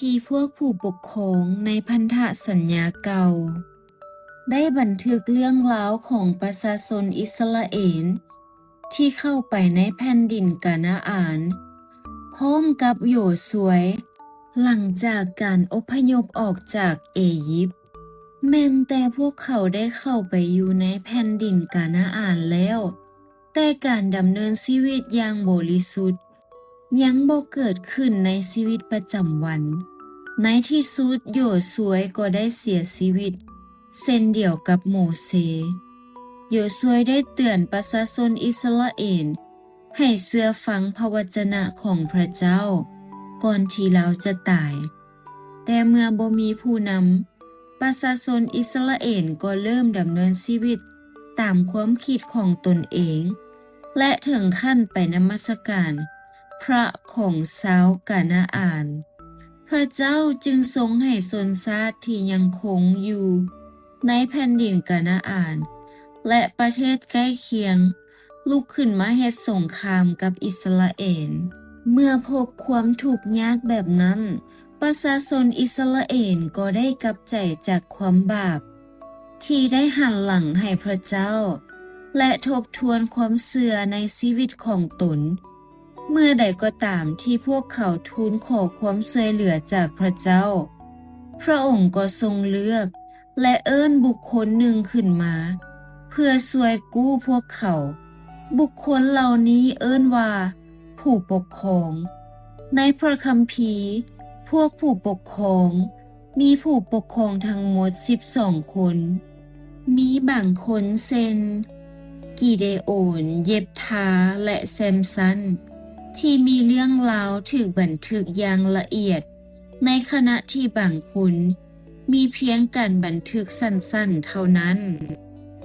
ที่พวกผู้ปกครองในพันธสัญญาเก่าได้บันทึกเรื่องราวของประชาชนอิสราเอลที่เข้าไปในแผ่นดินกานาอานพร้อมกับโยซูวหลังจากการอพยพออกจากอียิปต์แม้นแต่พวกเขาได้เข้าไปอยู่ในแผ่นดินกานาอานแล้วแต่การดำเนินชีวิตอย่างบริสุทธิ์ยังบ่เกิดขึ้นในชีวิตประจำวันในที่สุดโยซูวก็ได้เสียชีวิตเช่นเดียวกับโมเสสโยซูวได้เตือนประชาชนอิสราเอลให้เชื่อฟังพระวจนะของพระเจ้าก่อนที่เราจะตายแต่เมื่อบ่มีผู้นำประชาชนอิสราเอลก็เริ่มดำเนินชีวิตตามความคิดของตนเองและถึงขั้นไปนมัสการพระของชาวกานาอานพระเจ้าจึงทรงให้ชนชาติที่ยังคงอยู่ในแผ่นดินกานาอานและประเทศใกล้เคียงลุกขึ้นมาเฮ็ดสงครามกับอิสราเอลเมื่อพบความทุกข์ยากแบบนั้นประชาชนอิสราเอลก็ได้กลับใจจากความบาปที่ได้หันหลังให้พระเจ้าและทบทวนความเชื่อในชีวิตของตนเมื่อใดก็ตามที่พวกเขาทูลขอความช่วยเหลือจากพระเจ้าพระองค์ก็ทรงเลือกและเอิ้นบุคคลหนึ่งขึ้นมาเพื่อช่วยกู้พวกเขาบุคคลเหล่านี้เอิ้นว่าผู้ปกครองในพระคัมภีร์พวกผู้ปกครองมีผู้ปกครองทั้งหมด12คนมีบางคนเช่นกิเดโอนเย็บทาและแซมสันที่มีเรื่องราวถูกบันทึกอย่างละเอียดในขณะที่บางคนมีเพียงการบันทึกสั้นๆเท่านั้น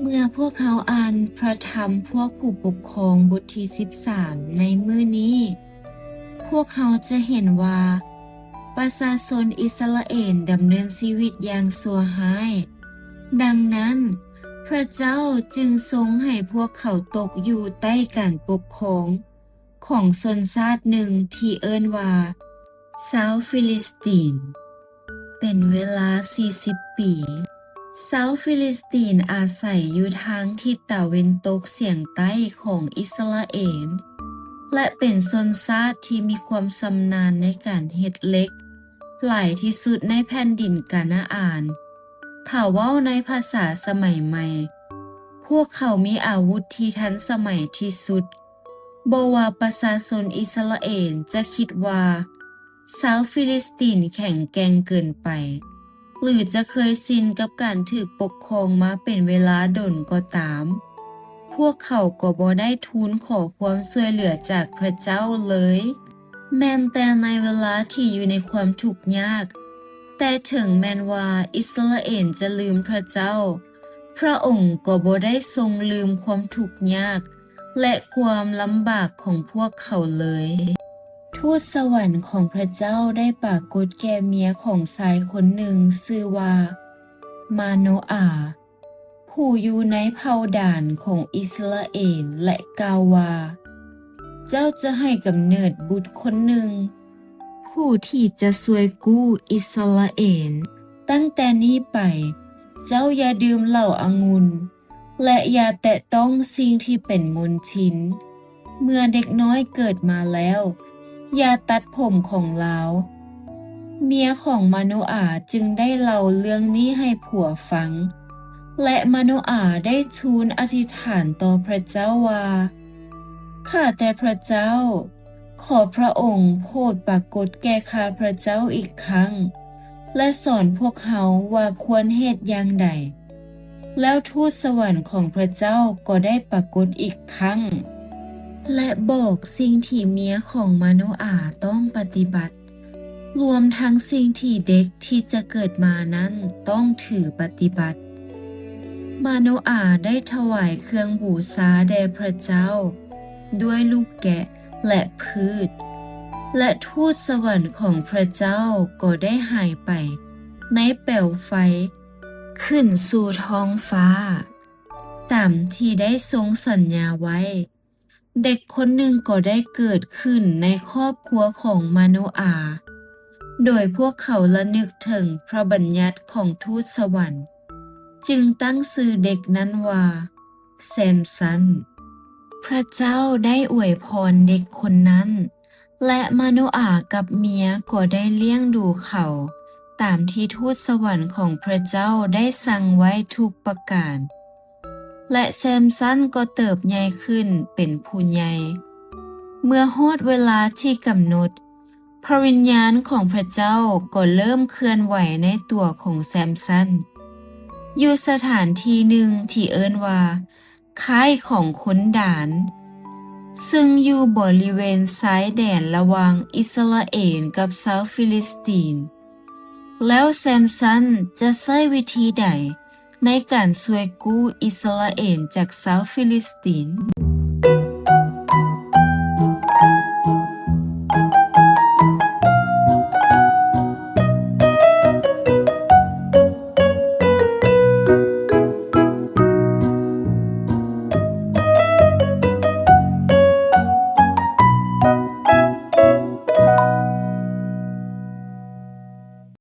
เมื่อพวกเขาอ่านพระธรรมพวกผู้ปกครองบทที่13ในมื้อนี้พวกเขาจะเห็นว่าประชาชนอิสราเอลดำเนินชีวิตอย่างชั่วร้ายดังนั้นพระเจ้าจึงทรงให้พวกเขาตกอยู่ใต้การปกครองของชนชาติหนึ่งที่เอิ้นว่าชาวฟิลิสตีนเป็นเวลา40ปีชาวฟิลิสตีนอาศัยอยู่ทางทิศตะวันตกเฉียงใต้ของอิสราเอลและเป็นชนชาติที่มีความชำนาญในการเฮ็ดเหล็กหลายที่สุดในแผ่นดินกานาอานถ้าเว้าในภาษาสมัยใหม่พวกเขามีอาวุธที่ทันสมัยที่สุดบ่ว่าประชาชนอิสราเอลจะคิดว่าชาวฟิลิสตีนแข็งแกร่งเกินไปหรือจะเคยชินกับการถูกปกครองมาเป็นเวลาดนก็ตามพวกเขาก็บ่ได้ทูลขอความช่วยเหลือจากพระเจ้าเลยแม้แต่ในเวลาที่อยู่ในความทุกข์ยากแต่ถึงแม้นว่าอิสราเอลจะลืมพระเจ้าพระองค์ก็บ่ได้ทรงลืมความทุกข์ยากและความลำบากของพวกเขาเลยทูตสวรรค์ของพระเจ้าได้ปรากฏแก่เมียของชายคนหนึ่งชื่อว่ามาโนอาผู้อยู่ในเผ่าด่านของอิสราเอลและกล่าวว่าเจ้าจะให้กำเนิดบุตรคนหนึ่งผู้ที่จะช่วยกู้อิสราเอลตั้งแต่นี้ไปเจ้าอย่าดื่มเหล้าองุ่นและอย่าแตะต้องสิ่งที่เป็นมลทินเมื่อเด็กน้อยเกิดมาแล้วอย่าตัดผมของเราเมียของมาโนอาจึงได้เล่าเรื่องนี้ให้ผัวฟังและมาโนอาได้ทูลอธิษฐานต่อพระเจ้าว่าข้าแต่พระเจ้าขอพระองค์โปรดปรากฏแก่ข้าพระเจ้าอีกครั้งและสอนพวกเขาว่าควรเฮ็ดอย่างใดแล้วทูตสวรรค์ของพระเจ้าก็ได้ปรากฏอีกครั้งและบอกสิ่งที่เมียของมาโนอาต้องปฏิบัติรวมทั้งสิ่งที่เด็กที่จะเกิดมานั้นต้องถือปฏิบัติมาโนอาได้ถวายเครื่องบูชาแด่พระเจ้าด้วยลูกแกะและพืชและทูตสวรรค์ของพระเจ้าก็ได้หายไปในเปลวไฟขึ้นสู่ท้องฟ้าตามที่ได้ทรงสัญญาไว้เด็กคนหนึ่งก็ได้เกิดขึ้นในครอบครัวของมาโนอา โดยพวกเขาระลึกถึงพระบัญญัติของทูตสวรรค์จึงตั้งชื่อเด็กนั้นว่าแซมสันพระเจ้าได้อวยพรเด็กคนนั้นและมาโนอากับเมียก็ได้เลี้ยงดูเขาตามที่ทูตสวรรค์ของพระเจ้าได้สั่งไว้ทุกประการและแซมสันก็เติบใหญ่ขึ้นเป็นผู้ใหญ่เมื่อฮอดเวลาที่กำหนดพระวิญญาณของพระเจ้าก็เริ่มเคลื่อนไหวในตัวของแซมสันอยู่สถานที่หนึ่งที่เอิ้นว่าค่ายของคนด่านซึ่งอยู่บริเวณซ้ายแดนระหว่างอิสราเอลกับชาวฟิลิสตีนแล้วแซมสันจะใช้วิธีใดในการช่วยกู้อิสราเอลจากชาวฟิลิสตีน